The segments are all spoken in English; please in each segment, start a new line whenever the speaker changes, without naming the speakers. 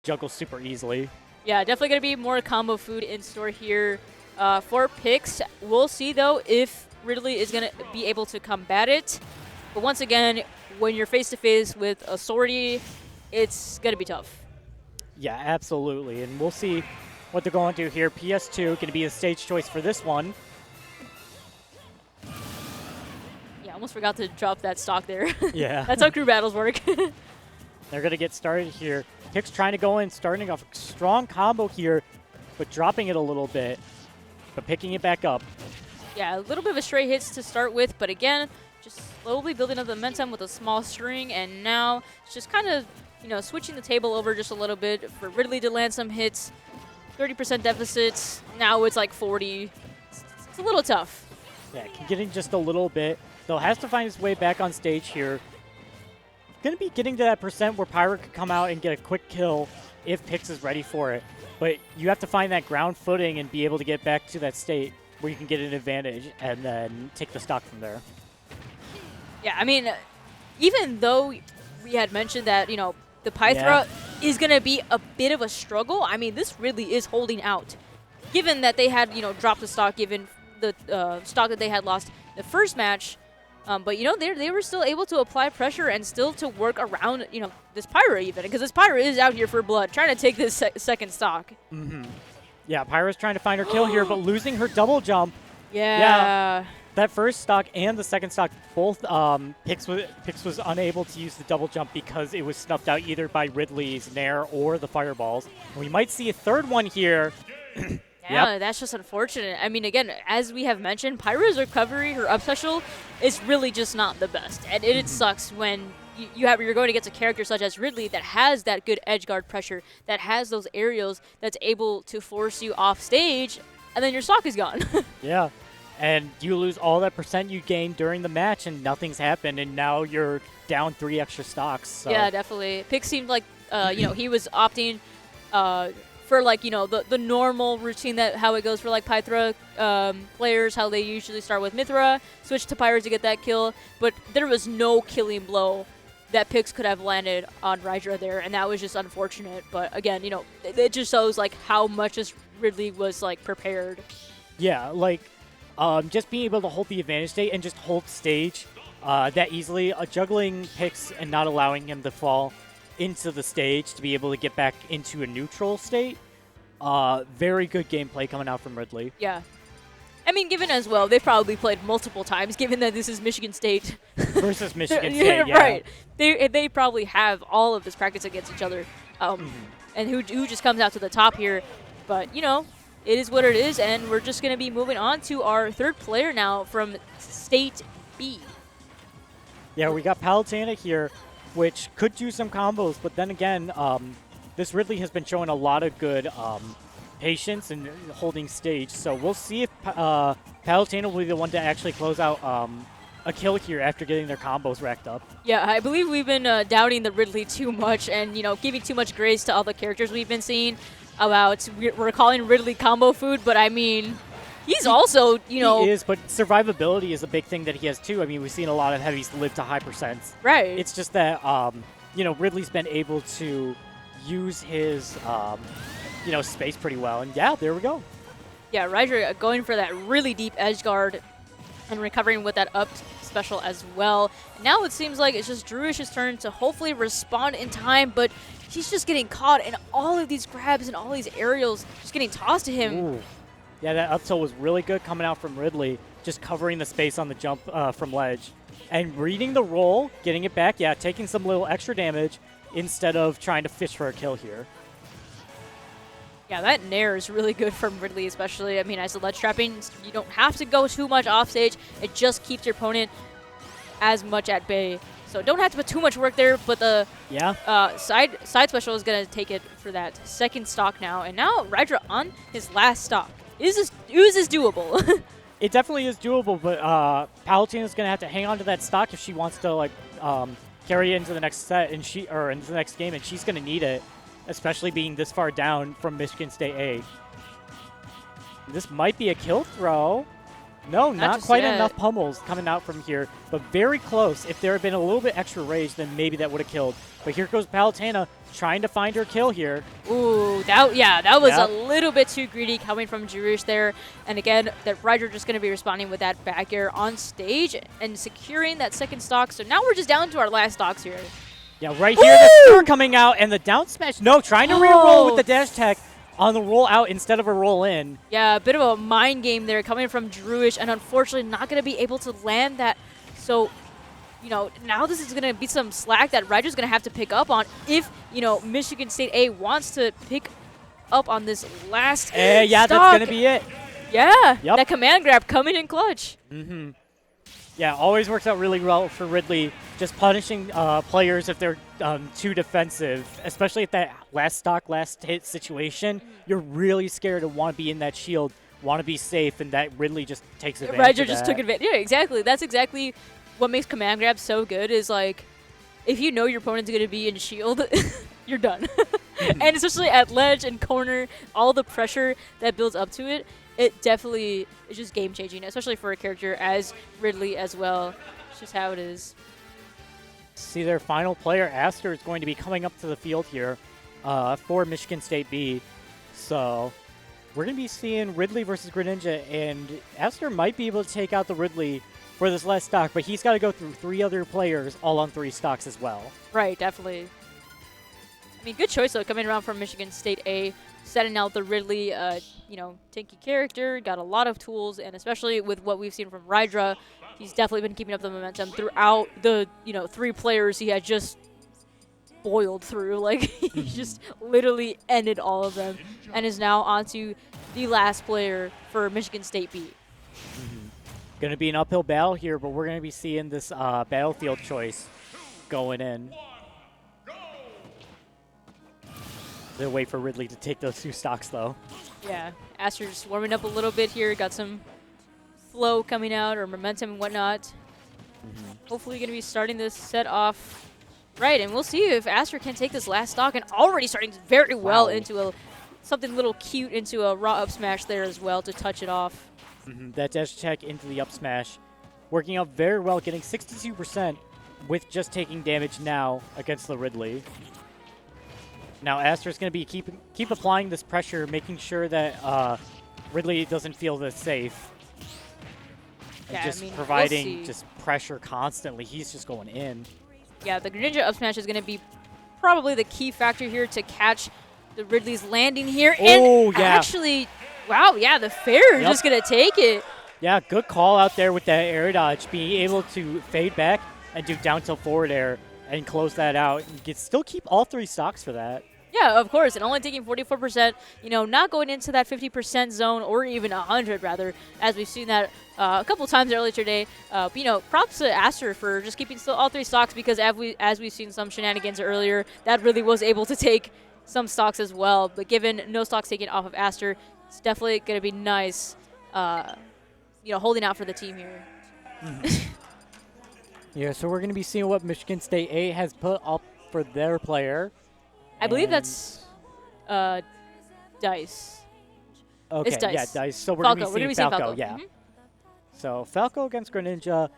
juggle super easily.
Yeah, definitely going to be more combo food in store here for picks. We'll see, though, if Ridley is going to be able to combat it. But once again, when you're face-to-face with a Swordy, it's going to be tough.
Yeah, absolutely. And we'll see what they're going to do here. PS2 going to be the stage choice for this one.
Yeah, I almost forgot to drop that stock there.
Yeah.
That's how crew battles work.
They're going to get started here. Pick's trying to go in, starting off a strong combo here, but dropping it a little bit, but picking it back up.
Yeah, a little bit of a stray hits to start with, but again, just slowly building up the momentum with a small string, and now it's just kind of, switching the table over just a little bit for Ridley to land some hits. 30% deficits. Now it's like 40. It's a little tough.
Yeah, getting just a little bit. They'll have to find his way back on stage here. Going to be getting to that percent where Pyra could come out and get a quick kill if Pix is ready for it. But you have to find that ground footing and be able to get back to that state where you can get an advantage and then take the stock from there.
Yeah, I mean, even though we had mentioned that, the Pythra is going to be a bit of a struggle, I mean, this really is holding out. Given that they had, dropped the stock, given the stock that they had lost the first match, but, they were still able to apply pressure and still to work around, this Pyra even. Because this Pyra is out here for blood, trying to take this second stock.
Mm-hmm. Yeah, Pyra's trying to find her kill here, but losing her double jump.
Yeah.
That first stock and the second stock, both Pix was unable to use the double jump because it was snuffed out either by Ridley's Nair or the fireballs. And we might see a third one here.
Yeah, That's just unfortunate. I mean, again, as we have mentioned, Pyra's recovery, her up special, is really just not the best. And it sucks when you're going against a character such as Ridley that has that good edge guard pressure, that has those aerials, that's able to force you off stage, and then your stock is gone.
Yeah, and you lose all that percent you gained during the match, and nothing's happened, and now you're down 3 extra stocks. So.
Yeah, definitely. Pick seemed like, he was opting for the normal routine that how it goes for Pythra players, how they usually start with Mithra, switch to Pyra to get that kill, but there was no killing blow that Pix could have landed on Rydra there, and that was just unfortunate. But again, it just shows how much this Ridley was prepared.
Yeah, just being able to hold the advantage state and just hold stage that easily, juggling Pix and not allowing him to fall into the stage to be able to get back into a neutral state. Very good gameplay coming out from Ridley.
Yeah. I mean, given as well, they've probably played multiple times, given that this is Michigan State.
Versus Michigan State, yeah.
Right. They probably have all of this practice against each other. And who just comes out to the top here. But, it is what it is, and we're just going to be moving on to our third player now from State B.
Yeah, we got Palutena here, which could do some combos, but then again, this Ridley has been showing a lot of good patience and holding stage, so we'll see if Palutena will be the one to actually close out a kill here after getting their combos racked up.
Yeah, I believe we've been doubting the Ridley too much and, giving too much grace to all the characters we've been seeing about we're calling Ridley combo food, but I mean, he's also,
He is, but survivability is a big thing that he has too. I mean, we've seen a lot of heavies live to high percents.
Right.
It's just that, Ridley's been able to use his, space pretty well. And yeah, there we go.
Yeah, Rydra going for that really deep edge guard and recovering with that up special as well. Now it seems like it's just Druish's turn to hopefully respond in time, but he's just getting caught in all of these grabs and all these aerials just getting tossed to him.
Ooh. Yeah, that up tilt was really good coming out from Ridley, just covering the space on the jump from ledge. And reading the roll, getting it back, yeah, taking some little extra damage instead of trying to fish for a kill here.
Yeah, that Nair is really good from Ridley, especially, I mean, as a ledge trapping, you don't have to go too much off stage. It just keeps your opponent as much at bay. So don't have to put too much work there, but the side special is going to take it for that second stock now. And now Rydra on his last stock. Is this doable?
It definitely is doable, but Palutena is going to have to hang on to that stock if she wants to carry it into the next set into the next game, and she's going to need it, especially being this far down from Michigan State A. This might be a kill throw. No, not
just
quite
yet.
enough pummels coming out from here, but very close. If there had been a little bit extra rage, then maybe that would have killed. But here goes Palutena trying to find her kill here.
Ooh, that was a little bit too greedy coming from Jurush there. And again, that Ryder just going to be responding with that back air on stage and securing that second stock. So now we're just down to our last stocks here.
Yeah, right here, the star coming out and the down smash. No, trying to re-roll with the dash tech on the roll out instead of a roll in.
Yeah, a bit of a mind game there coming from Druish, and unfortunately not going to be able to land that. So, now this is going to be some slack that Ryder's going to have to pick up on if, Michigan State A wants to pick up on this last
yeah,
stock.
that's going to be it.
Yeah,
Yep.
that command grab coming in clutch.
Mm-hmm. Yeah, always works out really well for Ridley, just punishing players if they're too defensive, especially at that last stock, last hit situation. You're really scared to want to be in that shield, want to be safe, and that Ridley just takes advantage
Ryder
of
just
that.
took advantage. Yeah, exactly. That's exactly what makes command grab so good is, like, if you know your opponent's going to be in shield, you're done. And especially at ledge and corner, all the pressure that builds up to it, it definitely is just game-changing, especially for a character as Ridley as well. It's just how it is.
See, their final player, Aster, is going to be coming up to the field here for Michigan State B. So we're going to be seeing Ridley versus Greninja, and Aster might be able to take out the Ridley for this last stock, but he's got to go through 3 other players all on 3 stocks as well.
Right, definitely. I mean, good choice, though, coming around from Michigan State A, setting out the Ridley, tanky character, got a lot of tools, and especially with what we've seen from Rydra, he's definitely been keeping up the momentum throughout the, 3 players he had just boiled through. Like, he just literally ended all of them, and is now on to the last player for Michigan State B.
Going to be an uphill battle here, but we're going to be seeing this battlefield choice going in. They'll wait for Ridley to take those 2 stocks, though.
Yeah, Aster's warming up a little bit here. Got some flow coming out or momentum and whatnot. Hopefully going to be starting this set off right, and we'll see if Aster can take this last stock, and already starting very well into something little cute into a raw up smash there as well to touch it off.
That dash check into the up smash. Working out very well, getting 62% with just taking damage now against the Ridley. Now Aster's going to be keep applying this pressure, making sure that Ridley doesn't feel this safe. And
Yeah,
just
I mean,
providing
we'll
just pressure constantly. He's just going in.
Yeah, the Greninja up smash is going to be probably the key factor here to catch the Ridley's landing here.
Oh,
and
yeah.
Actually, wow, yeah, the fair is just going to take it.
Yeah, good call out there with that air dodge, being able to fade back and do down tilt forward air and close that out. And still keep all 3 stocks for that.
Yeah, of course, and only taking 44%, not going into that 50% zone or even 100 rather, as we've seen that a couple times earlier today. Props to Aster for just keeping still all 3 stocks, because as we've seen some shenanigans earlier, that really was able to take some stocks as well. But given no stocks taken off of Aster, it's definitely going to be nice, holding out for the team here.
Yeah, so we're going to be seeing what Michigan State A has put up for their player.
I believe that's Dice.
Okay,
It's Dice.
yeah, Dice. So we're
Falco.
going to be seeing Falco,
Falco.
yeah. So Falco against Greninja,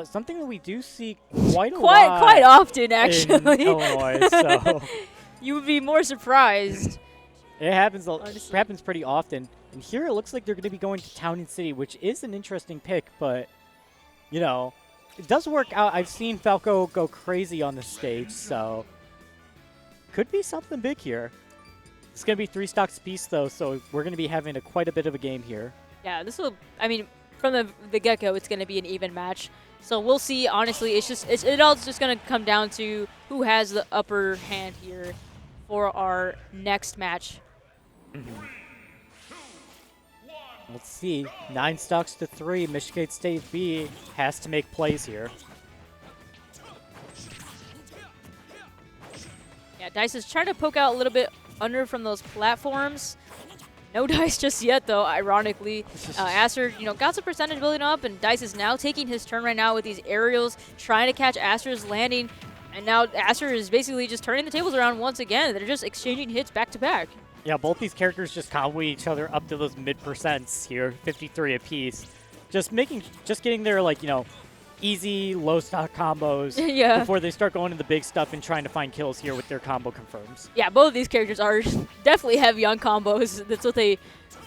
something that we do see quite a lot.
Quite often,
in
actually.
Illinois, so
You would be more surprised.
it happens pretty often. And here it looks like they're going to be going to Town and City, which is an interesting pick, but, it does work out. I've seen Falco go crazy on the stage, so could be something big here. It's going to be 3 stocks apiece, though, so we're going to be having quite a bit of a game here.
Yeah, from the get-go, it's going to be an even match. So we'll see. Honestly, it all just going to come down to who has the upper hand here for our next match.
Let's see. 9 stocks to 3. Michigan State B has to make plays here.
Yeah, Dice is trying to poke out a little bit under from those platforms. No Dice just yet, though, ironically. Aster, got some percentage building up, and Dice is now taking his turn right now with these aerials, trying to catch Aster's landing. And now Aster is basically just turning the tables around once again. They're just exchanging hits back to back.
Yeah, both these characters just combo each other up to those mid-percents here, 53 apiece. just getting their, like, you know, easy low stock combos
Yeah.
before they start going to the big stuff and trying to find kills here with their combo confirms.
Yeah, both of these characters are definitely heavy on combos. That's what they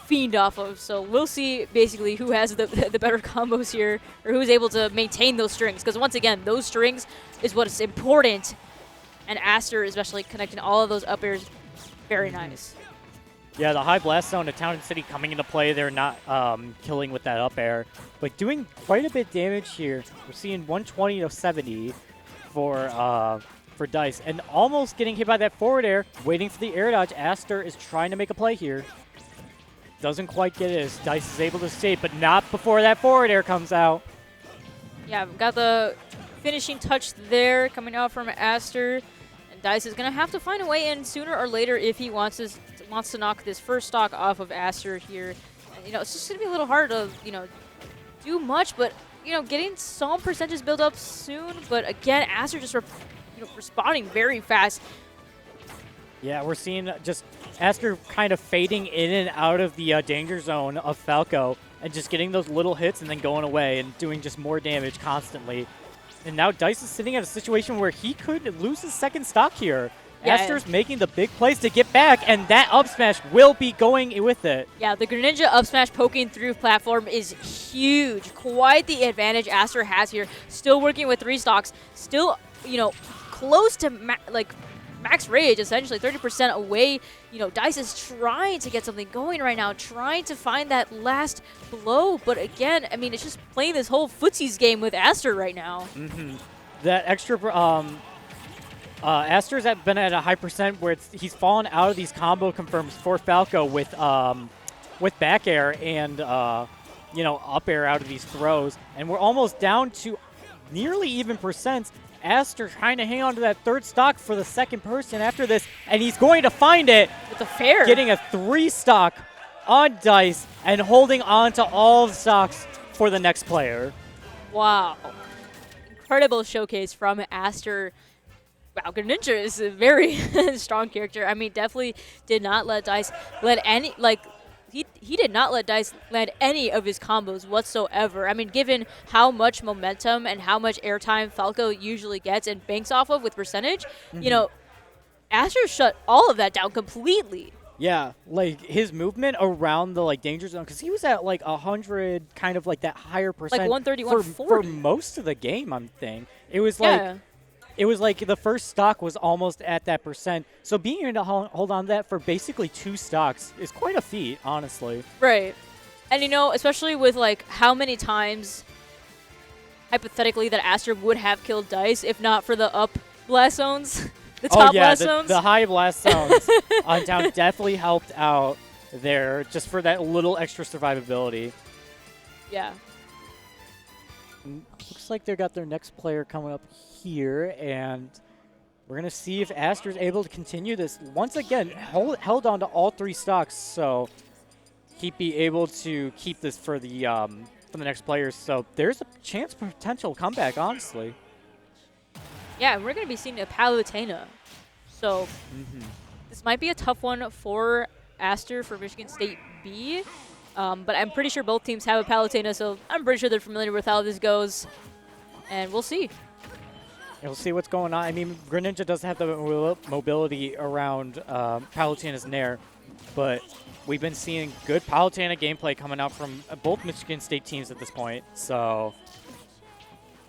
fiend off of. So we'll see basically who has the better combos here, or who's able to maintain those strings. Because once again, those strings is what is important. And Aster, especially connecting all of those up airs, very nice.
Yeah, the high blast zone to Town and City coming into play. They're not killing with that up air, but doing quite a bit of damage here. We're seeing 120 to 70 for Dice, and almost getting hit by that forward air. Waiting for the air dodge. Aster is trying to make a play here. Doesn't quite get it as Dice is able to save, but not before that forward air comes out.
Yeah, we've got the finishing touch there coming out from Aster. And Dice is going to have to find a way in sooner or later if he wants to knock this first stock off of Aster here. And, you know, it's just going to be a little hard to, you know, do much, but, you know, getting some percentages built up soon. But again, Aster just responding very fast.
Yeah, we're seeing just Aster kind of fading in and out of the danger zone of Falco and just getting those little hits and then going away and doing just more damage constantly. And now Dice is sitting at a situation where he could lose his second stock here.
Yeah.
Aster's making the big plays to get back, and that up smash will be going with it.
Yeah, the Greninja up smash poking through platform is huge. Quite the advantage Aster has here. Still working with 3 stocks. Still, you know, close to max rage, essentially 30% away. You know, Dice is trying to get something going right now, trying to find that last blow. But again, I mean, it's just playing this whole footsies game with Aster right now.
That extra, Aster's been at a high percent where he's fallen out of these combo confirms for Falco with back air and you know, up air out of these throws, and we're almost down to nearly even percents. Aster trying to hang on to that third stock for the second person after this, and he's going to find it
With the fair.
getting a 3 stock on Dice and holding on to all the stocks for the next player.
Wow. Incredible showcase from Aster. Wow, Greninja is a very strong character. I mean, definitely did not let Dice let any, like, he did not let Dice land any of his combos whatsoever. I mean, given how much momentum and how much airtime Falco usually gets and banks off of with percentage, you know, Aster shut all of that down completely.
Yeah, like his movement around the danger zone, because he was at 100, kind of like that higher percent.
Like 130,
for
140.
most of the game, I'm thinking. It was it was like the first stock was almost at that percent. So being able to hold on to that for basically 2 stocks is quite a feat, honestly.
Right. And, you know, especially with, how many times, hypothetically, that Aster would have killed Dice if not for the up blast zones, the top blast zones.
The high blast zones on down definitely helped out there just for that little extra survivability.
Yeah.
Looks like they got their next player coming up here, and we're going to see if Aster's able to continue this. Once again, held on to all 3 stocks, so he'd be able to keep this for the next players. So there's a chance for potential comeback, honestly.
Yeah, and we're going to be seeing a Palutena. So this might be a tough one for Aster for Michigan State B. But I'm pretty sure both teams have a Palutena, so I'm pretty sure they're familiar with how this goes. And we'll see.
We'll see what's going on. I mean, Greninja does have the mobility around Palutena's Nair, but we've been seeing good Palutena gameplay coming out from both Michigan State teams at this point. So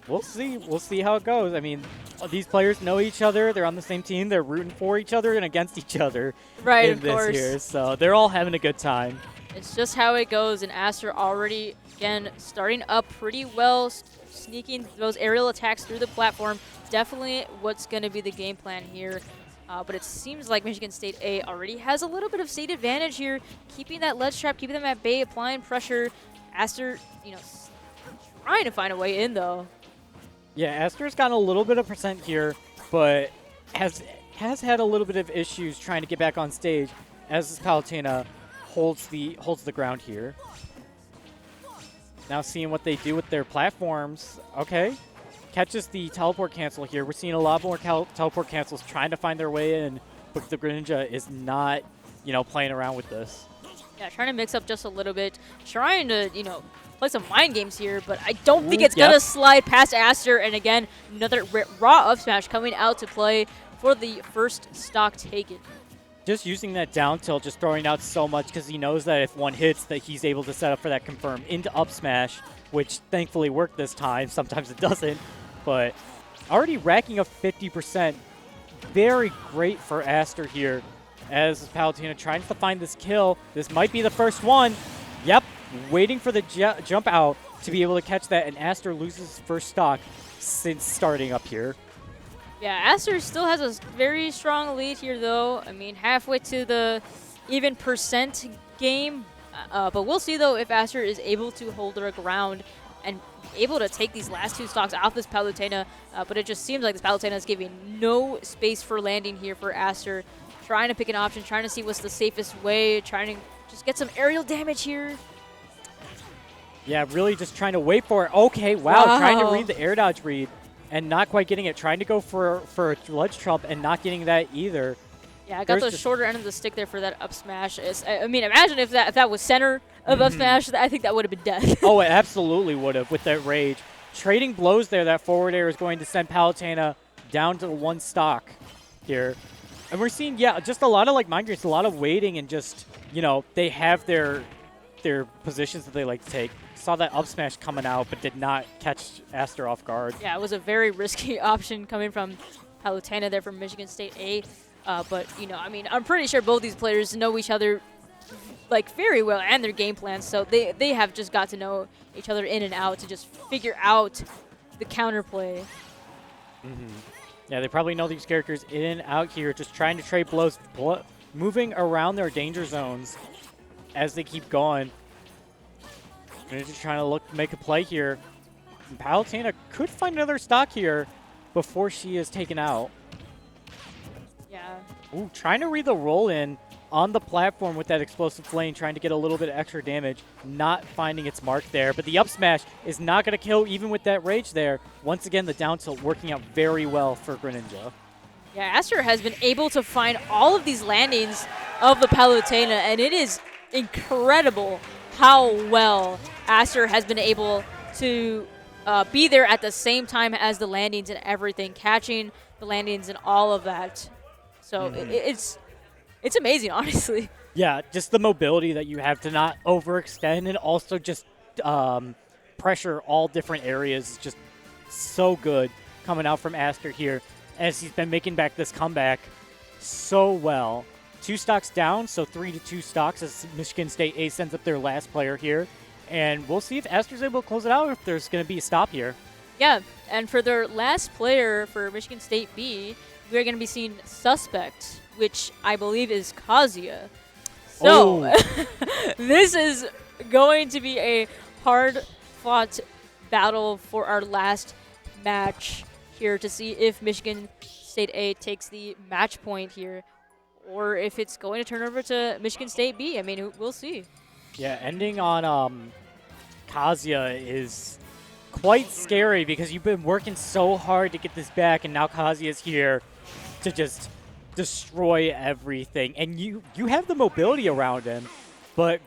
we'll see. We'll see how it goes. I mean, these players know each other. They're on the same team. They're rooting for each other and against each other in this here. So they're all having a good time.
It's just how it goes, and Aster already, again, starting up pretty well, sneaking those aerial attacks through the platform. Definitely what's going to be the game plan here. But it seems like Michigan State A already has a little bit of state advantage here, keeping that ledge trap, keeping them at bay, applying pressure. Aster, you know, trying to find a way in, though.
Yeah, Aster's got a little bit of percent here, but has had a little bit of issues trying to get back on stage as this Palutena holds the ground here. Now seeing what they do with their platforms. Okay. Catches the teleport cancel here. We're seeing a lot more teleport cancels trying to find their way in, but the Greninja is not, playing around with this.
Yeah, trying to mix up just a little bit. Trying to, play some mind games here, but I don't think
Ooh,
it's going to slide past Aster. And again, another raw up smash coming out to play for the first stock taken.
Just using that down tilt, just throwing out so much because he knows that if one hits, that he's able to set up for that confirm into up smash, which thankfully worked this time. Sometimes it doesn't, but already racking up 50%. Very great for Aster here as Palutena trying to find this kill. This might be the first one. Yep, waiting for the jump out to be able to catch that, and Aster loses his first stock since starting up here.
Yeah, Aster still has a very strong lead here, though. I mean, halfway to the even percent game. But we'll see, though, if Aster is able to hold their ground and able to take these last two stocks off this Palutena. But it just seems like this Palutena is giving no space for landing here for Aster. Trying to pick an option, trying to see what's the safest way, trying to just get some aerial damage here.
Yeah, really just trying to wait for it. Okay, wow. Trying to read the air dodge read. And not quite getting it. Trying to go for a ledge trump and not getting that either.
Yeah, I got the shorter end of the stick there for that up smash. I mean, imagine if that was center of up smash. I think that would have been death.
Oh, it absolutely would have with that rage. Trading blows there. That forward air is going to send Palutena down to one stock here. And we're seeing, yeah, just a lot of like mind games, a lot of waiting and just, you know, they have their positions that they like to take. Saw that up smash coming out, but did not catch Aster off guard.
Yeah, it was a very risky option coming from Palutena there from Michigan State A. But, you know, I mean, I'm pretty sure both these players know each other, like, very well and their game plans. So they have just got to know each other in and out to just figure out the counterplay.
Yeah, they probably know these characters in and out here, just trying to trade blows, moving around their danger zones as they keep going. They're just trying to make a play here. And Palutena could find another stock here before she is taken out.
Yeah.
Ooh, trying to read the roll in on the platform with that explosive flame, trying to get a little bit of extra damage, not finding its mark there. But the up smash is not going to kill even with that rage there. Once again, the down tilt working out very well for Greninja.
Yeah, Aster has been able to find all of these landings of the Palutena, and it is incredible how well Aster has been able to be there at the same time as the landings and everything, catching the landings and all of that. So it's amazing, honestly.
Yeah, just the mobility that you have to not overextend and also just pressure all different areas is just so good coming out from Aster here as he's been making back this comeback so well. 2 stocks down, so 3-2 stocks as Michigan State A sends up their last player here. And we'll see if Aster's able to close it out or if there's going to be a stop here.
Yeah, and for their last player for Michigan State B, we're going to be seeing Suspect, which I believe is Kazuya. So, this is going to be a hard-fought battle for our last match here to see if Michigan State A takes the match point here, or if it's going to turn over to Michigan State B. I mean, we'll see.
Yeah, ending on Kazuya is quite scary because you've been working so hard to get this back, and now Kazuya's here to just destroy everything. And you have the mobility around him, but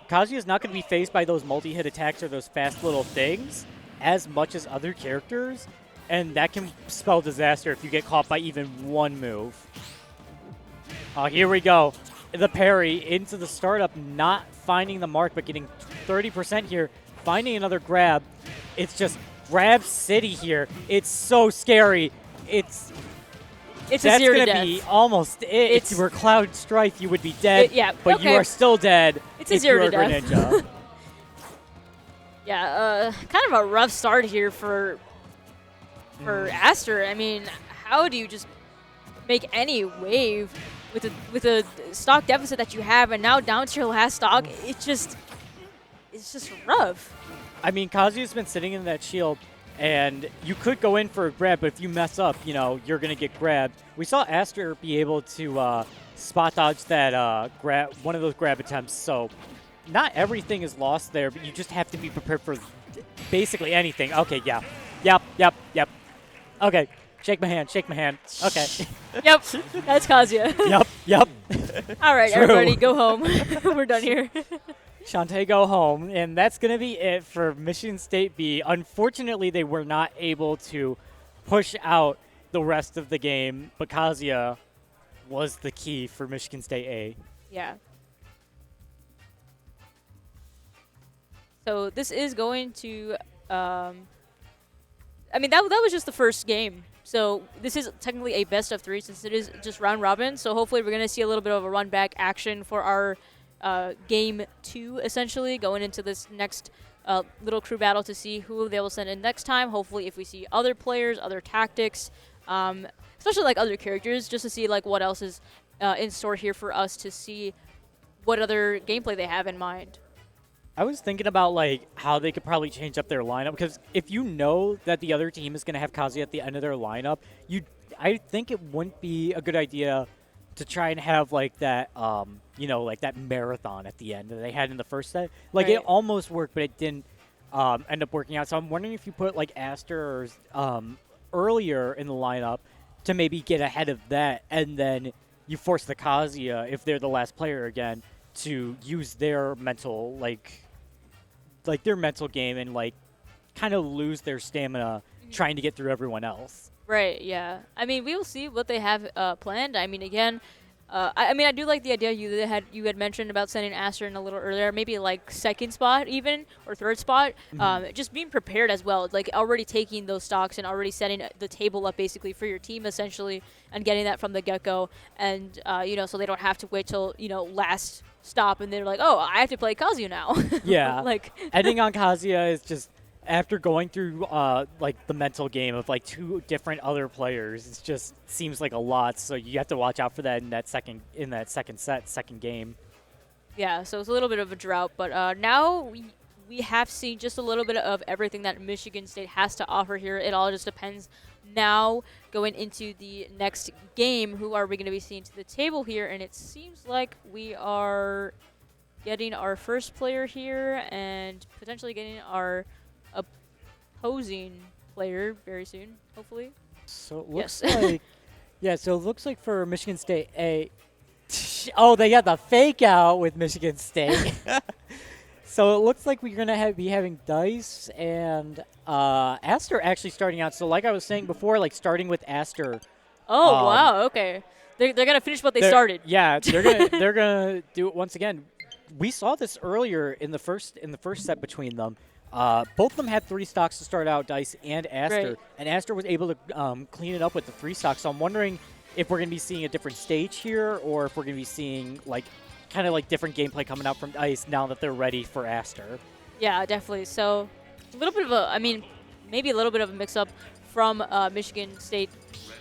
Kazuya's not going to be faced by those multi-hit attacks or those fast little things as much as other characters, and that can spell disaster if you get caught by even one move. Here we go. The parry into the startup, not finding the mark, but getting 30% here, finding another grab. It's just grab city here. It's so scary. It's
a zero to death.
That's going to be almost it. If you were Cloud Strife, you would be dead, but you are still dead.
It's a zero to
death. Greninja.
Yeah, kind of a rough start here for Aster. I mean, how do you just make any wave with a stock deficit that you have, and now down to your last stock? It's just rough.
I mean, Kazuya's been sitting in that shield, and you could go in for a grab, but if you mess up, you know, you're going to get grabbed. We saw Aster be able to spot dodge that one of those grab attempts, so not everything is lost there, but you just have to be prepared for basically anything. Okay, yeah. Yep. Okay, shake my hand. Okay.
Yep, that's Kazuya.
Yep.
All right,
True.
everybody, go home. We're done here.
Shantae go home, and that's going to be it for Michigan State B. Unfortunately, they were not able to push out the rest of the game, but Kazuya was the key for Michigan State A.
Yeah. So this is going to, I mean, that was just the first game. So this is technically a best of 3 since it is just round robin. So hopefully we're going to see a little bit of a run back action for our game 2, essentially, going into this next little crew battle to see who they will send in next time. Hopefully if we see other players, other tactics, especially like other characters, just to see like what else is in store here for us to see what other gameplay they have in mind.
I was thinking about like how they could probably change up their lineup, because if you know that the other team is going to have Kazuya at the end of their lineup, I think it wouldn't be a good idea to try and have like that, like that marathon at the end that they had in the first set. Like
Right.
it almost worked, but it didn't end up working out. So I'm wondering if you put like Aster earlier in the lineup to maybe get ahead of that, and then you force the Kazuya, if they're the last player again, to use their mental their mental game and like kind of lose their stamina trying to get through everyone else.
Right, yeah. I mean, we will see what they have planned. I mean, again, I do like the idea you had mentioned about sending Aster in a little earlier, maybe like second spot even, or third spot. Just being prepared as well, like already taking those stocks and already setting the table up basically for your team essentially, and getting that from the get-go. And, so they don't have to wait till, last stop and they're like, oh, I have to play Kazuya now.
Yeah.
Like
Ending on Kazuya is just, after going through like the mental game of like 2 different other players, it just seems like a lot. So you have to watch out for that in that second second game.
Yeah, so it's a little bit of a drought, but now we have seen just a little bit of everything that Michigan State has to offer here. It all just depends now going into the next game. Who are we going to be seeing to the table here? And it seems like we are getting our first player here and potentially getting our opposing player very soon, hopefully.
So it looks
Yes.
so it looks like for Michigan State A, oh, they got the fake out with Michigan State. So it looks like we're going to be having Dice and Aster actually starting out. So like I was saying before, like starting with Aster.
Oh, wow, okay. They're going to finish what they started.
Yeah, they're gonna do it once again. We saw this earlier in the first set between them. Both of them had 3 stocks to start out, Dice and Aster,
Right.
and Aster was able to clean it up with the 3 stocks. So I'm wondering if we're going to be seeing a different stage here, or if we're going to be seeing like kind of like different gameplay coming out from Dice now that they're ready for Aster.
Yeah, definitely. So a little bit of maybe a little bit of a mix-up from Michigan State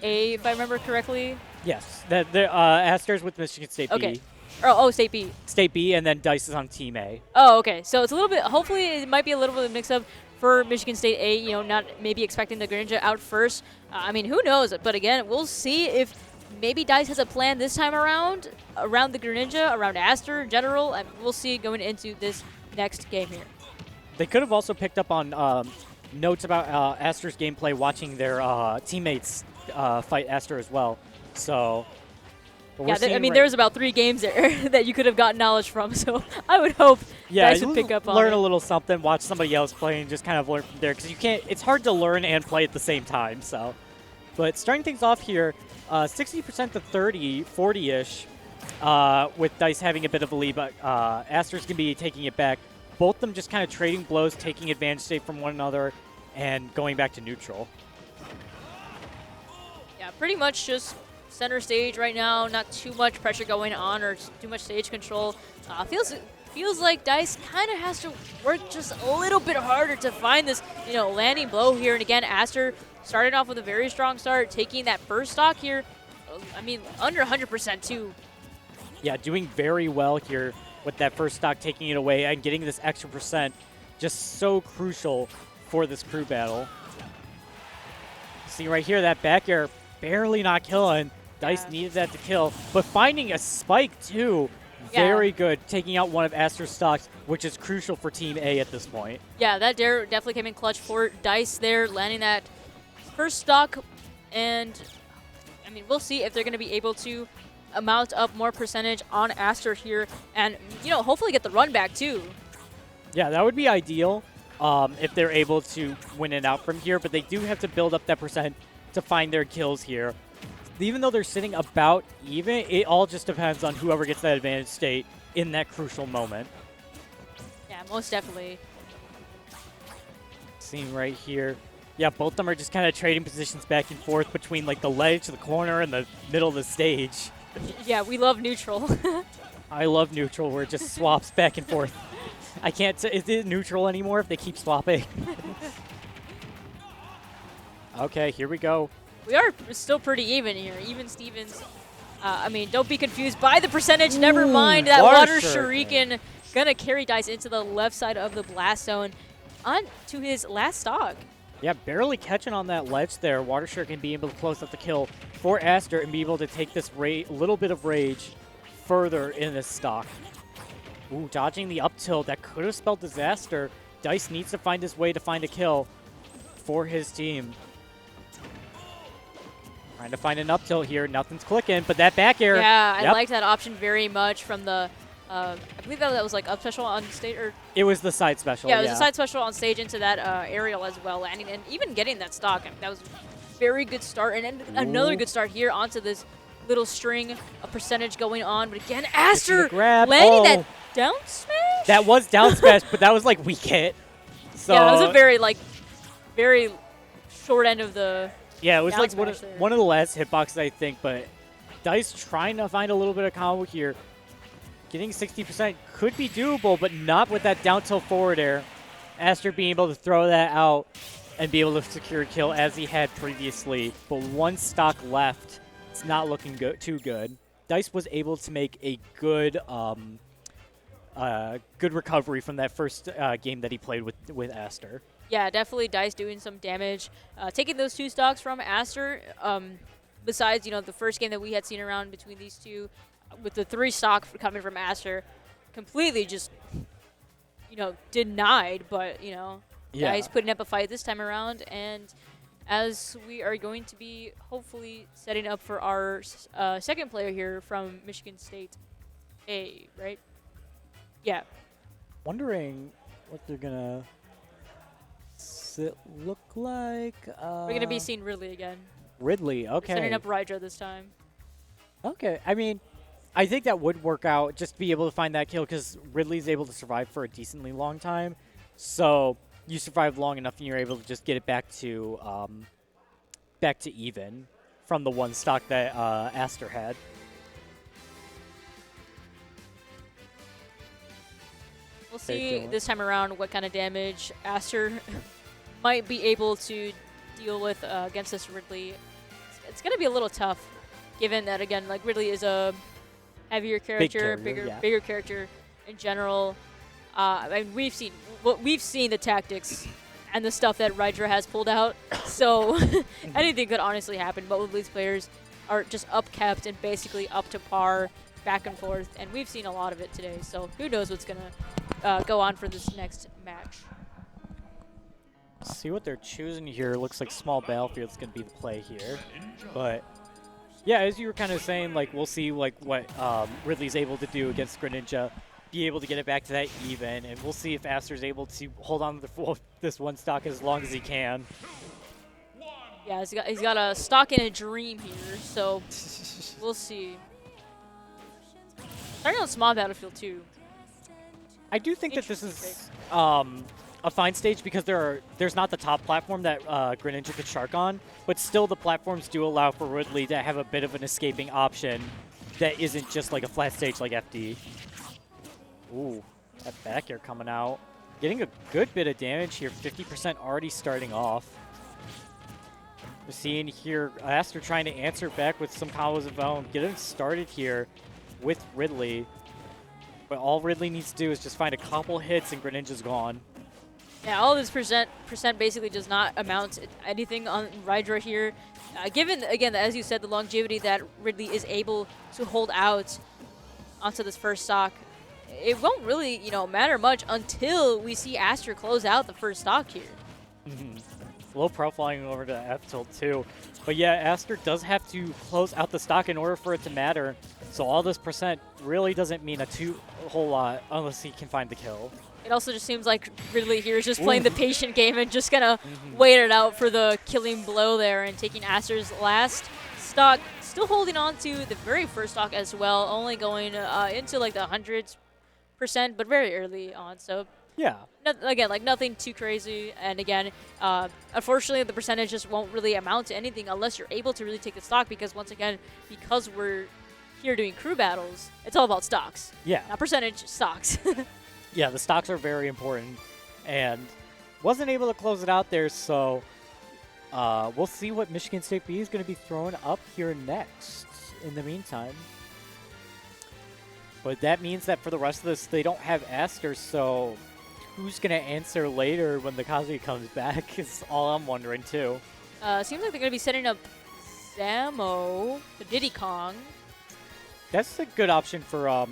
A, if I remember correctly.
Yes, Aster's with Michigan State B.
Okay. Oh, State B.
State B, and then Dice is on Team A.
Oh, okay. So it's a little bit, hopefully it might be a little bit of a mix-up for Michigan State A, not maybe expecting the Greninja out first. Who knows? But again, we'll see if maybe Dice has a plan this time around the Greninja, around Aster in general, and we'll see going into this next game here.
They could have also picked up on notes about Aster's gameplay watching their teammates fight Aster as well. So,
Yeah, there was about 3 games there that you could have gotten knowledge from. So I would hope Dice would pick up on
learn
it.
a little something, watch somebody else play, and just kind of learn from there, because you can't. It's hard to learn and play at the same time. So, but starting things off here, 60% to 30, 40-ish, with Dice having a bit of a lead, but Aster's gonna be taking it back. Both of them just kind of trading blows, taking advantage state from one another, and going back to neutral.
Yeah, pretty much just center stage right now. Not too much pressure going on or too much stage control. Feels like Dice kind of has to work just a little bit harder to find this, landing blow here. And again, Aster starting off with a very strong start, taking that first stock here. Under 100% too.
Yeah, doing very well here with that first stock, taking it away and getting this extra percent. Just so crucial for this crew battle. See right here, that back air barely not killing. Dice needed that to kill, but finding a spike too. Very good, taking out one of Aster's stocks, which is crucial for Team A at this point.
Yeah, that dare definitely came in clutch for Dice there, landing that first stock. And, we'll see if they're going to be able to amount up more percentage on Aster here and, you know, hopefully get the run back too.
Yeah, that would be ideal if they're able to win it out from here, but they do have to build up that percent to find their kills here. Even though they're sitting about even, it all just depends on whoever gets that advantage state in that crucial moment.
Yeah, most definitely.
Seeing right here. Yeah, both of them are just kind of trading positions back and forth between like the ledge, the corner, and the middle of the stage.
Yeah, we love neutral.
I love neutral where it just swaps back and forth. I can't say, is it neutral anymore if they keep swapping? Okay, here we go.
We are still pretty even here. Even Stevens. I mean, don't be confused by the percentage. Never mind that water shuriken. Gonna carry Dice into the left side of the blast zone on to his last stock.
Yeah, barely catching on that ledge there. Water Shuriken being able to close up the kill for Aster and be able to take this little bit of rage further in this stock. Ooh, dodging the up tilt. That could have spelled disaster. Dice needs to find his way to find a kill for his team. Trying to find an up tilt here. Nothing's clicking, but that back air.
Yeah, I like that option very much from the, I believe that was like up special on stage. Or
it was the side special.
Yeah, it was a side special on stage into that aerial as well. And even getting that stock, I mean, that was a very good start. And another good start here onto this little string of percentage going on. But again, Aster landing that down smash?
That was down smash, but that was like weak hit. So
yeah, that was a very short end of the.
Yeah, it was like one of the last hitboxes, I think, but Dice trying to find a little bit of combo here. Getting 60% could be doable, but not with that down tilt forward air. Aster being able to throw that out and be able to secure a kill as he had previously. But one stock left. It's not looking too good. Dice was able to make a good good recovery from that first game that he played with Aster.
Yeah, definitely Dice doing some damage. Taking those two stocks from Aster, besides, you know, the first game that we had seen around between these two, with the 3 stock coming from Aster, completely just, you know, denied. But, you know, Dice putting up a fight this time around. And as we are going to be hopefully setting up for our second player here from Michigan State A, right? Yeah.
Wondering what they're going to look like.
We're going to be seeing Ridley again.
Ridley, okay.
We're setting up Rydra this time.
Okay, I mean, I think that would work out, just to be able to find that kill, because Ridley's able to survive for a decently long time. So you survive long enough and you're able to just get it back to even from the one stock that Aster had.
We'll see this time around what kind of damage Aster might be able to deal with against this Ridley. It's going to be a little tough, given that, again, like Ridley is a heavier character, bigger character in general. And we've seen the tactics and the stuff that Rydra has pulled out, so anything could honestly happen. Both of these players are just upkept and basically up to par, back and forth, and we've seen a lot of it today. So who knows what's gonna go on for this next match.
See what they're choosing here. Looks like small battlefield's gonna be the play here, but yeah, as you were kind of saying, like we'll see like what Ridley's able to do against Greninja, be able to get it back to that even, and we'll see if Aster's able to hold on to this one stock as long as he can.
Yeah, he's got a stock in a dream here, so we'll see. Starting on small battlefield too.
I do think that this is a fine stage because there's not the top platform that Greninja could shark on, but still the platforms do allow for Ridley to have a bit of an escaping option that isn't just like a flat stage like FD. Ooh, that back air coming out. Getting a good bit of damage here, 50% already starting off. We're seeing here Aster trying to answer back with some combos of own, get him started here with Ridley. But all Ridley needs to do is just find a couple hits and Greninja's gone.
Yeah, all this percent basically does not amount to anything on Rydra here. Given, again, as you said, the longevity that Ridley is able to hold out onto this first stock, it won't really, you know, matter much until we see Aster close out the first stock here.
Low profiling over to F tilt too. But yeah, Aster does have to close out the stock in order for it to matter. So all this percent really doesn't mean a whole lot unless he can find the kill.
It also just seems like Ridley here is just playing the patient game and just gonna wait it out for the killing blow there and taking Aster's last stock. Still holding on to the very first stock as well, only going into like the 100%, but very early on. So
yeah,
again, like nothing too crazy. And again, unfortunately, the percentage just won't really amount to anything unless you're able to really take the stock. Because once again, because we're here doing crew battles, it's all about stocks.
Yeah,
not percentage, stocks.
Yeah, the stocks are very important, and wasn't able to close it out there. So we'll see what Michigan State B is going to be throwing up here next. In the meantime. But that means that for the rest of this, they don't have Aster, so who's going to answer later when the Kazuya comes back is all I'm wondering, too.
Seems like they're going to be setting up Zamo, the Diddy Kong.
That's a good option for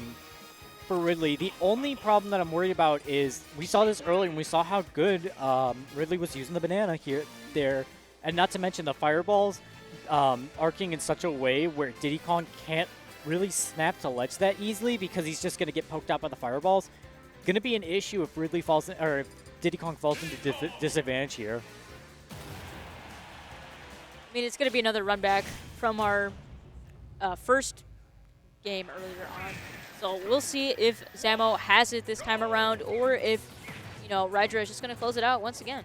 Ridley. The only problem that I'm worried about is we saw this earlier and we saw how good Ridley was using the banana there. And not to mention the fireballs arcing in such a way where Diddy Kong can't really snap to ledge that easily because he's just going to get poked out by the fireballs. Going to be an issue if Ridley falls in, or if Diddy Kong falls into disadvantage here.
I mean, it's going to be another run back from our first game earlier on. So we'll see if Zamo has it this time around or if, you know, Rydra is just going to close it out once again.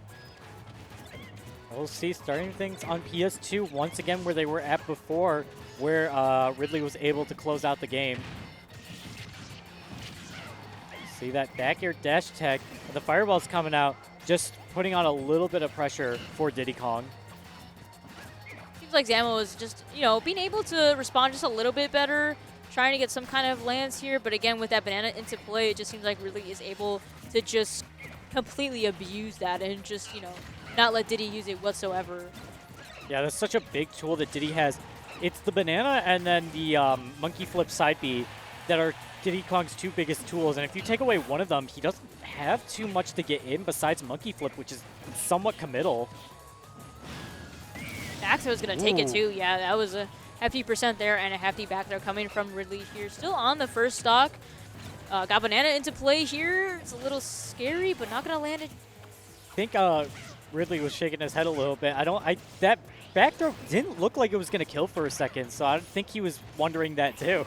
We'll see, starting things on PS2 once again where they were at before, where Ridley was able to close out the game. See that back air dash tech, the fireball's coming out, just putting on a little bit of pressure for Diddy Kong.
Seems like Zamo is just, you know, being able to respond just a little bit better, trying to get some kind of lands here, but again, with that banana into play, it just seems like Ridley is able to just completely abuse that and just, you know, not let Diddy use it whatsoever.
Yeah, that's such a big tool that Diddy has. It's the banana and then the monkey flip side B that are Diddy Kong's two biggest tools, and if you take away one of them, he doesn't have too much to get in besides monkey flip, which is somewhat committal.
Back throw is going to take it too. Yeah, that was a hefty percent there and a hefty back throw coming from Ridley here. Still on the first stock. Got banana into play here. It's a little scary, but not going to land it.
I think Ridley was shaking his head a little bit. That back throw didn't look like it was going to kill for a second, so I think he was wondering that too.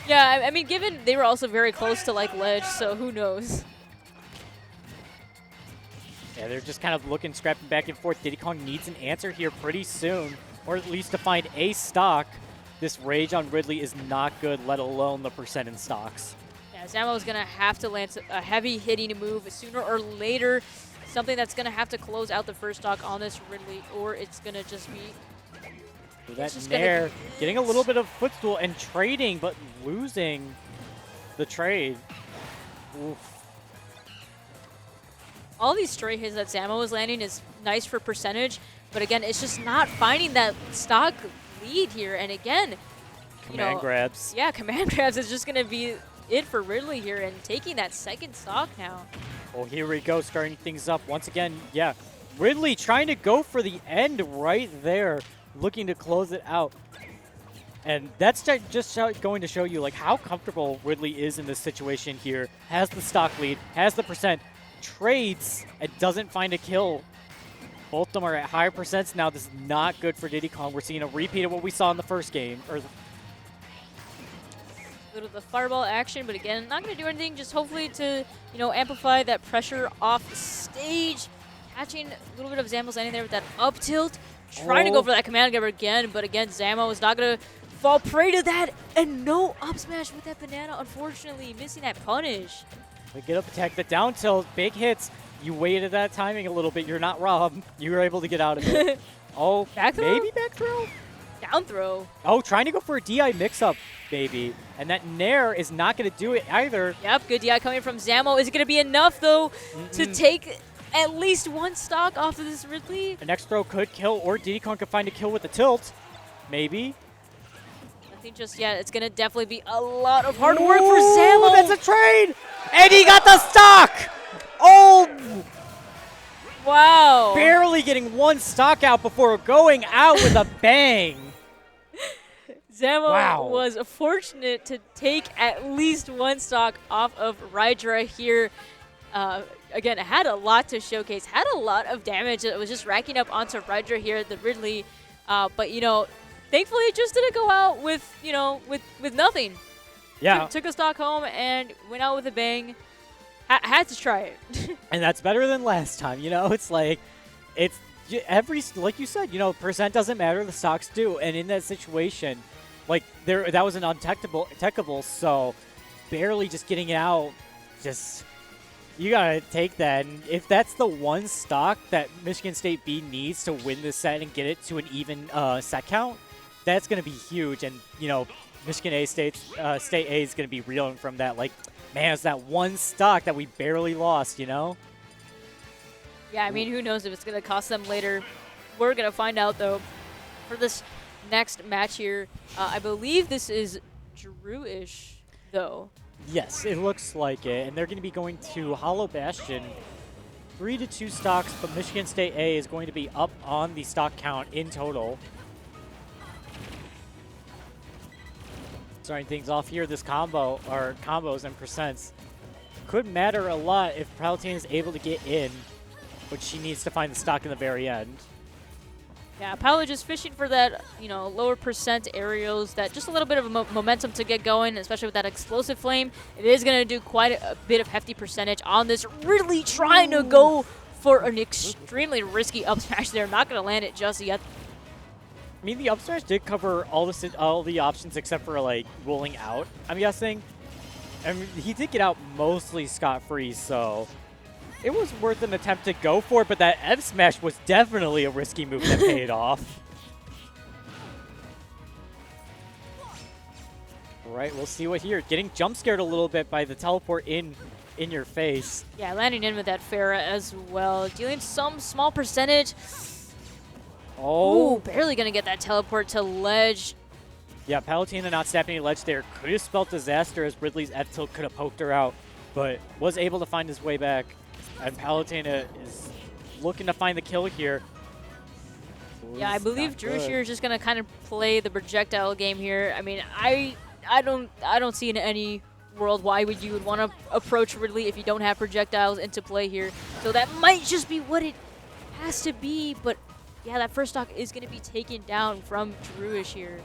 Yeah, I mean, given they were also very close to like ledge, so who knows?
Yeah, they're just kind of looking, scrapping back and forth. Diddy Kong needs an answer here pretty soon, or at least to find a stock. This rage on Ridley is not good, let alone the percent in stocks.
Yeah, Zamo is going to have to land a heavy hitting move sooner or later. Something that's going to have to close out the first stock on this Ridley, or it's going to just be...
That Nair getting a little bit of footstool and trading, but losing the trade. Oof.
All these straight hits that Zamo is landing is nice for percentage, but again, it's just not finding that stock lead here. And again,
command grabs.
Yeah, command grabs is just going to be it for Ridley here and taking that second stock now.
Well, here we go, starting things up once again. Yeah, Ridley trying to go for the end right there, looking to close it out. And that's just going to show you like how comfortable Ridley is in this situation here. Has the stock lead, has the percent, trades, and doesn't find a kill. Both of them are at higher percents now. This is not good for Diddy Kong. We're seeing a repeat of what we saw in the first game.
Little the fireball action, but again, not going to do anything. Just hopefully to, you know, amplify that pressure off the stage. Catching a little bit of Zamo's landing there with that up tilt. Trying to go for that command grab again, but again, Zamo is not going to fall prey to that. And no up smash with that banana, unfortunately. Missing that punish.
We get up attack, the down tilt, big hits. You waited that timing a little bit. You're not Rob. You were able to get out of it. Oh,
back throw?
Maybe back throw?
Down throw.
Oh, trying to go for a DI mix-up, baby. And that Nair is not going to do it either.
Yep, good DI coming from Zamo. Is it going to be enough, though, to take at least one stock off of this Ridley?
An next throw could kill, or Diddy Kong could find a kill with the tilt. Maybe.
Nothing just yet. It's going to definitely be a lot of hard work for Zamo.
That's a trade! And he got the stock! Oh!
Wow.
Barely getting one stock out before going out with a bang.
Zamo
Wow.
was fortunate to take at least one stock off of Rydra here. Again, had a lot to showcase, had a lot of damage that was just racking up onto Rydra here, the Ridley. But, thankfully it just didn't go out with, with nothing.
Yeah.
Took a stock home and went out with a bang. Had to try it.
And that's better than last time. It's like, like you said, percent doesn't matter, the stocks do. And in that situation, like, that was an untechable, so barely just getting it out, you gotta take that. And if that's the one stock that Michigan State B needs to win this set and get it to an even set count, that's gonna be huge. And Michigan State A is gonna be reeling from that. Like, man, it's that one stock that we barely lost.
Yeah, I mean, who knows if it's gonna cost them later. We're gonna find out though. For this next match here, I believe this is Drewish though.
Yes, it looks like it, and they're going to be going to Hollow Bastion. 3-2 stocks, but Michigan State A is going to be up on the stock count in total. Starting things off here, this combo, or combos and percents, could matter a lot if Palutena is able to get in, but she needs to find the stock in the very end.
Yeah, Paolo just fishing for that, lower percent aerials, that just a little bit of momentum to get going, especially with that explosive flame. It is going to do quite a bit of hefty percentage on this. Really trying to go for an extremely risky up smash there. Not going to land it just yet.
I mean, the up smash did cover all the options except for, like, rolling out, I'm guessing. I mean, he did get out mostly scot-free, so it was worth an attempt to go for it, but that F smash was definitely a risky move that paid off. All right, we'll see what here. Getting jump scared a little bit by the teleport in your face.
Yeah, landing in with that Farah as well. Dealing some small percentage.
Oh.
Ooh, barely going to get that teleport to ledge.
Yeah, Palutena not snapping any ledge there. Could have spelled disaster as Ridley's F tilt could have poked her out, but was able to find his way back. And Palutena is looking to find the kill here.
Yeah, I believe Drewish here is just gonna kind of play the projectile game here. I mean, I don't see in any world why you would want to approach Ridley if you don't have projectiles into play here. So that might just be what it has to be. But yeah, that first stock is gonna be taken down from Drewish here.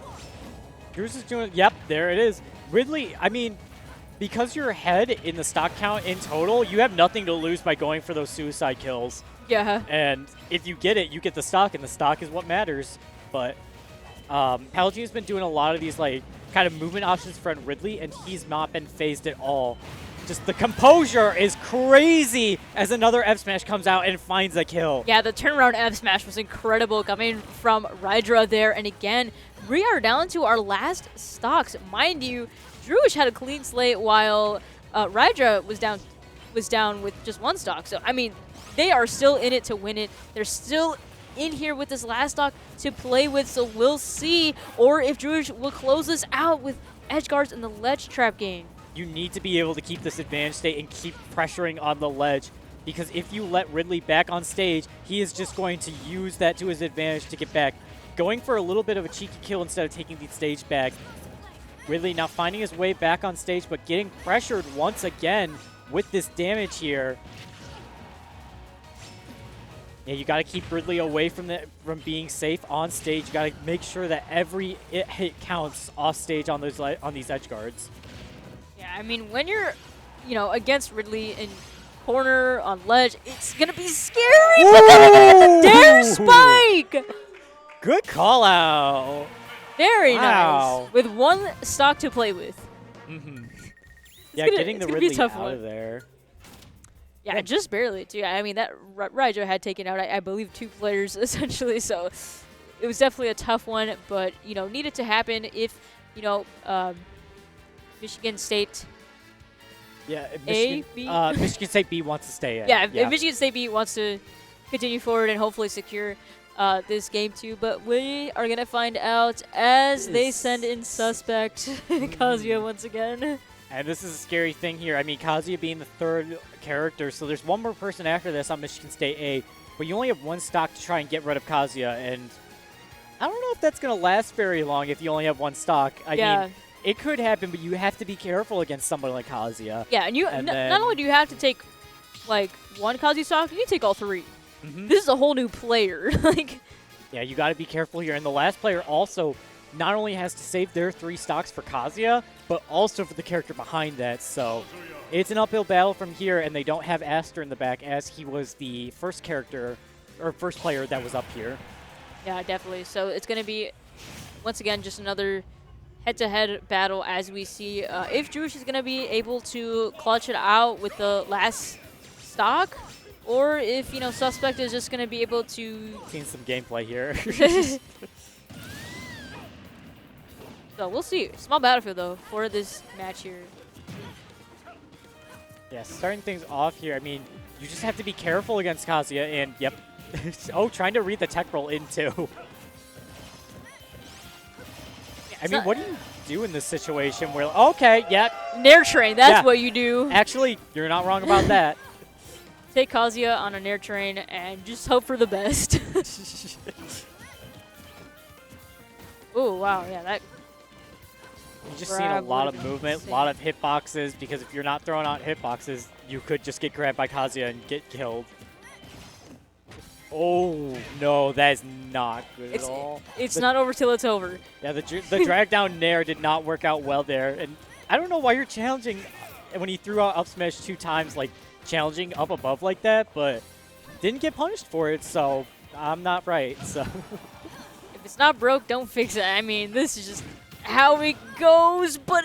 Drewish is doing. Yep, there it is. Ridley. I mean, because you're ahead in the stock count in total, you have nothing to lose by going for those suicide kills.
Yeah.
And if you get it, you get the stock, and the stock is what matters. But Palutena's been doing a lot of these, like, kind of movement options for Ridley, and he's not been phased at all. Just the composure is crazy as another F smash comes out and finds a kill.
Yeah, the turnaround F smash was incredible coming from Rydra there. And again, we are down to our last stocks. Mind you, Drewish had a clean slate while Rydra was down with just one stock. So, I mean, they are still in it to win it. They're still in here with this last stock to play with. So we'll see, or if Drewish will close this out with edge guards in the ledge trap game.
You need to be able to keep this advantage state and keep pressuring on the ledge, because if you let Ridley back on stage, he is just going to use that to his advantage to get back. Going for a little bit of a cheeky kill instead of taking the stage back. Ridley now finding his way back on stage, but getting pressured once again with this damage here. Yeah, you got to keep Ridley away from being safe on stage. You got to make sure that every hit counts off stage on these edge guards.
Yeah, I mean, when you're, against Ridley in corner on ledge, it's gonna be scary.
Ooh!
But then Dare Spike.
Good call out.
Very
Wow.
nice. With one stock to play with.
Mm-hmm.
it's
Getting the
gonna be a
Ridley
tough
out
one.
of there.
Yeah, just barely, too. I mean, that Rydra had taken out, I believe, 2 players, essentially, so it was definitely a tough one, but, needed to happen if, Michigan State
Yeah,
A, B?
Michigan State B wants to stay in.
Yeah, if Michigan State B wants to continue forward and hopefully secure this game, too, but we are going to find out as they send in suspect Kazuya once again.
And this is a scary thing here. I mean, Kazuya being the 3rd character, so there's one more person after this on Michigan State A, but you only have one stock to try and get rid of Kazuya, and I don't know if that's going to last very long if you only have one stock. I mean, it could happen, but you have to be careful against somebody like Kazuya.
Yeah, and not only do you have to take like one Kazuya stock, you need to take all 3. This is a whole new player. Like,
yeah, you got to be careful here. And the last player also not only has to save their 3 stocks for Kazuya, but also for the character behind that. So it's an uphill battle from here, and they don't have Aster in the back as he was the first character or first player that was up here.
Yeah, definitely. So it's going to be, once again, just another head-to-head battle as we see if Juice is going to be able to clutch it out with the last stock, or if, you know, Suspect is just going to be able to...
Seen some gameplay here.
So we'll see. Small battlefield, though, for this match here.
Yeah, starting things off here, I mean, you just have to be careful against Kazuya, and yep. Oh, trying to read the tech roll in, too. I mean, what do you do in this situation where, okay, yep.
Nair train, that's what you do.
Actually, you're not wrong about that.
Take Kazuya on a Nair train and just hope for the best. Oh, wow, yeah, that...
You've just seen a lot of movement, a lot of hitboxes, because if you're not throwing out hitboxes, you could just get grabbed by Kazuya and get killed. Oh, no, that is not good at all.
It's not over till it's over.
Yeah, the drag down Nair did not work out well there. And I don't know why you're challenging when he threw out up smash 2 times, like challenging up above like that, but didn't get punished for it, so I'm not right. So
if it's not broke, don't fix it. I mean, this is just how it goes, but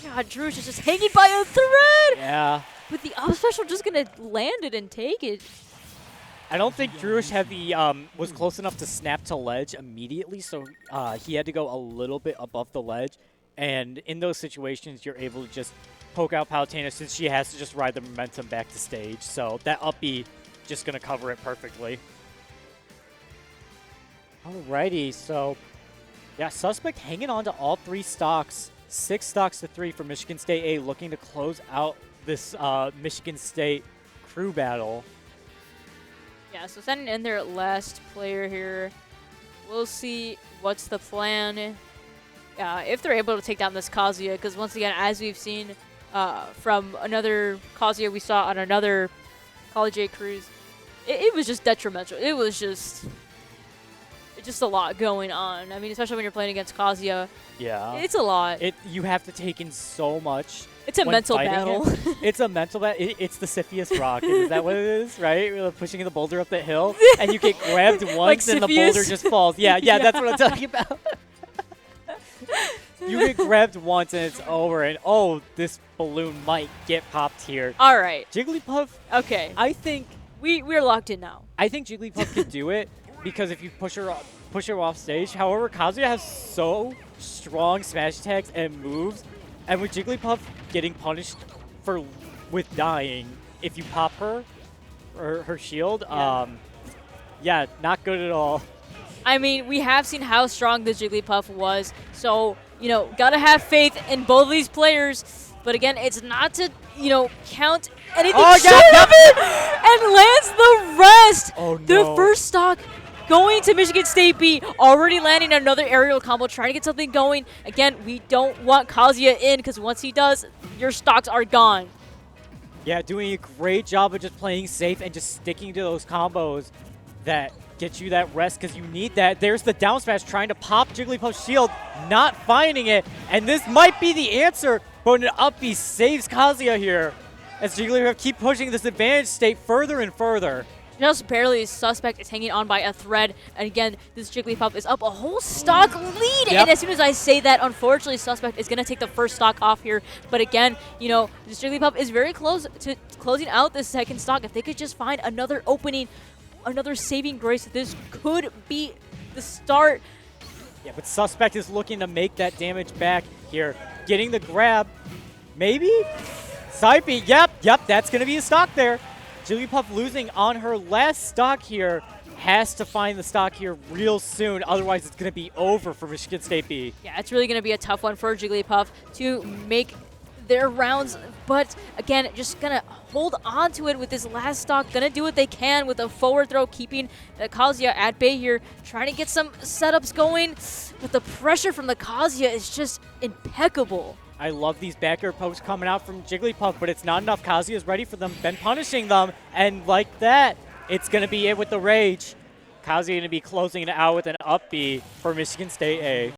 God, Drush is just hanging by a thread.
Yeah.
With the up special, just gonna land it and take it.
I don't think Drush had the was close enough to snap to ledge immediately, so he had to go a little bit above the ledge. And in those situations, you're able to just poke out Palutena since she has to just ride the momentum back to stage. So that up B just gonna cover it perfectly. Alrighty, so yeah, Suspect hanging on to all 3 stocks. 6 stocks to 3 for Michigan State A, looking to close out this Michigan State crew battle.
Yeah, so sending in their last player here. We'll see what's the plan. If they're able to take down this Kazuya, because once again, as we've seen from another Kazuya we saw on another Collegiate cruise, it was just detrimental. It was just a lot going on. I mean, especially when you're playing against Kazuya.
Yeah.
It's a lot.
You have to take in so much.
It's a mental battle.
It's a mental battle. It's the Siphius rock. Is that what it is, right? Pushing the boulder up the hill, and you get grabbed once,
like
and the boulder just falls. Yeah, that's what I'm talking about. You get grabbed once, and it's over, and oh, this balloon might get popped here.
All right.
Jigglypuff.
Okay.
I think
we're locked in now.
I think Jigglypuff could do it because if you push her off stage. However, Kazuya has so strong smash attacks and moves, and with Jigglypuff getting punished with dying if you pop her or her shield, yeah, not good at all.
I mean, we have seen how strong the Jigglypuff was, so, you know, gotta have faith in both of these players. But again, it's not to, you know, count anything short of it, and lands the rest.
Oh, no.
The first stock going to Michigan State B, already landing another aerial combo, trying to get something going. Again, we don't want Kazuya in, because once he does, your stocks are gone.
Yeah, doing a great job of just playing safe and just sticking to those combos that get you that rest, because you need that. There's the down smash trying to pop Jigglypuff's shield, not finding it, and this might be the answer, but an up B saves Kazuya here as Jigglypuff keep pushing this advantage state further and further.
Just barely, Suspect is hanging on by a thread. And again, this Jigglypuff is up a whole stock lead.
Yep.
And as soon as I say that, unfortunately, Suspect is going to take the first stock off here. But again, you know, this Jigglypuff is very close to closing out this second stock. If they could just find another opening, another saving grace, this could be the start.
Yeah, but Suspect is looking to make that damage back here. Getting the grab. Maybe? Side B. Yep, that's going to be a stock there. Jigglypuff losing on her last stock here, has to find the stock here real soon. Otherwise, it's going to be over for Michigan State B.
Yeah, it's really going to be a tough one for Jigglypuff to make their rounds, but again, just gonna hold on to it with this last stock, gonna do what they can with a forward throw, keeping Kazuya at bay here, trying to get some setups going, but the pressure from the Kazuya is just impeccable.
I love these back air pokes coming out from Jigglypuff, but it's not enough. Kazuya's ready for them, been punishing them, and like that, it's going to be it with the Rage. Kazuya going to be closing it out with an up B for Michigan State A.